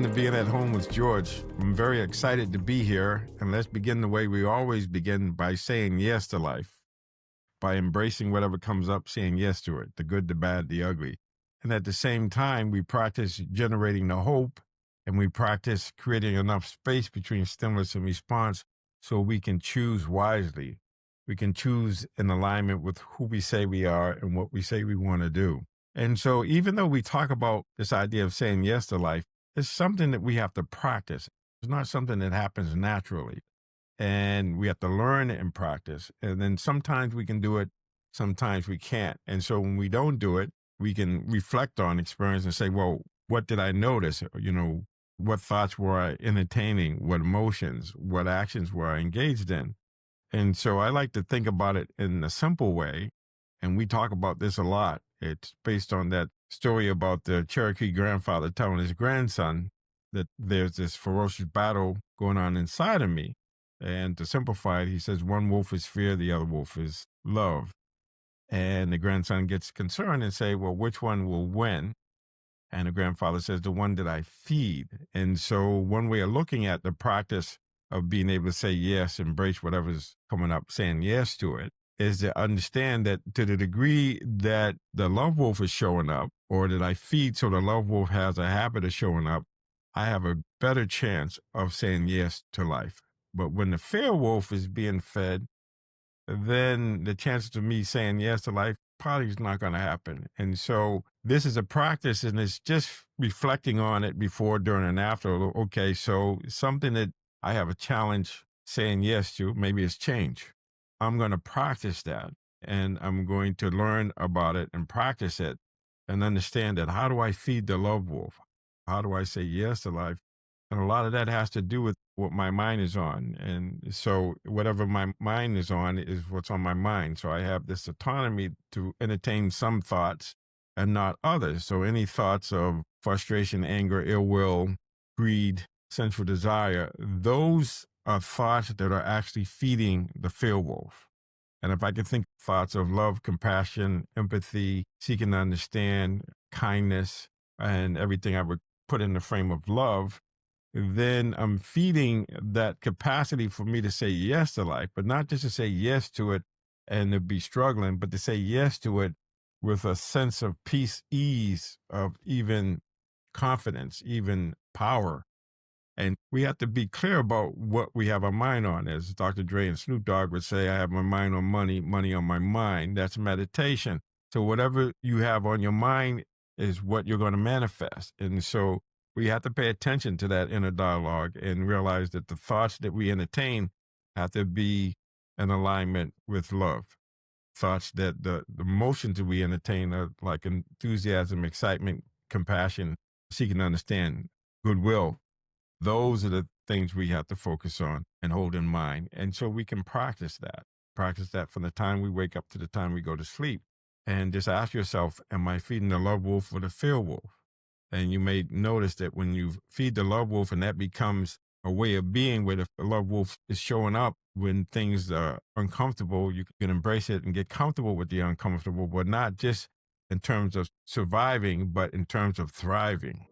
welcome to Being at Home with George. I'm very excited to be here, and let's begin the way we always begin by saying yes to life, by embracing whatever comes up, saying yes to it, the good, the bad, the ugly. And at the same time, we practice generating the hope, and we practice creating enough space between stimulus and response so we can choose wisely. We can choose in alignment with who we say we are and what we say we want to do. And so, even though we talk about this idea of saying yes to life, it's something that we have to practice. It's not something that happens naturally. And we have to learn it and practice. And then sometimes we can do it, sometimes we can't. And so when we don't do it, we can reflect on experience and say, well, what did I notice? What thoughts were I entertaining? What emotions, what actions were I engaged in? And so I like to think about it in a simple way. And we talk about this a lot. It's based on that story about the Cherokee grandfather telling his grandson that there's this ferocious battle going on inside of me. And to simplify it, he says, one wolf is fear, the other wolf is love. And the grandson gets concerned and say, well, which one will win? And the grandfather says, the one that I feed. And so one way of looking at the practice of being able to say yes, embrace whatever's coming up, saying yes to it, is to understand that to the degree that the love wolf is showing up, or that I feed so the love wolf has a habit of showing up, I have a better chance of saying yes to life. But when the fear wolf is being fed, then the chances of me saying yes to life probably is not going to happen. And so this is a practice, and it's just reflecting on it before, during, and after. Okay, so something that I have a challenge saying yes to, maybe it's change. I'm going to practice that, and I'm going to learn about it and practice it and understand that how do I feed the love wolf? How do I say yes to life? And a lot of that has to do with what my mind is on. And so whatever my mind is on is what's on my mind. So I have this autonomy to entertain some thoughts and not others. So any thoughts of frustration, anger, ill will, greed, sensual desire, those are thoughts that are actually feeding the fear wolf. And if I can think thoughts of love, compassion, empathy, seeking to understand, kindness, and everything I would put in the frame of love, then I'm feeding that capacity for me to say yes to life, but not just to say yes to it and to be struggling, but to say yes to it with a sense of peace, ease, of even confidence, even power. And we have to be clear about what we have our mind on. As Dr. Dre and Snoop Dogg would say, I have my mind on money, money on my mind. That's meditation. So whatever you have on your mind is what you're going to manifest. And so we have to pay attention to that inner dialogue and realize that the thoughts that we entertain have to be in alignment with love. Thoughts that the emotions that we entertain are like enthusiasm, excitement, compassion, seeking to understand, goodwill. Those are the things we have to focus on and hold in mind. And so we can practice that from the time we wake up to the time we go to sleep. And just ask yourself, am I feeding the love wolf or the fear wolf? And you may notice that when you feed the love wolf and that becomes a way of being where the love wolf is showing up when things are uncomfortable, you can embrace it and get comfortable with the uncomfortable, but not just in terms of surviving, but in terms of thriving.